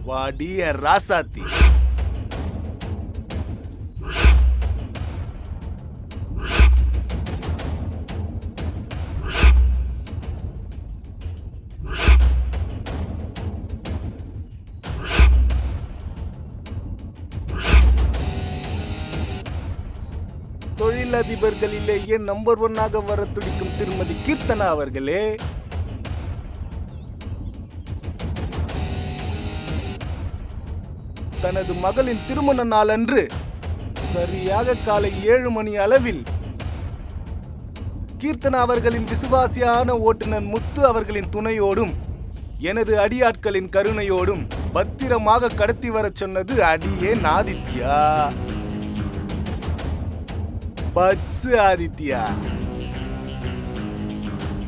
வாடி என் ராசாத்தி. தொழிலதிபர்களிலேயே நம்பர் 1 வர துடிக்கும் திருமதி கீர்த்தனா அவர்களே, தனது மகளின் திருமண நாளன்று சரியாக காலை 7 மணி அளவில் கீர்த்தனா அவர்களின் விசுவாசியான ஓட்டுநர் முத்து அவர்களின் துணையோடும் எனது அடியாட்களின் கருணையோடும் பத்திரமாக கடத்தி வரச் சொன்னது அடியேன் ஆதித்யா. பட்சு ஆதித்யா.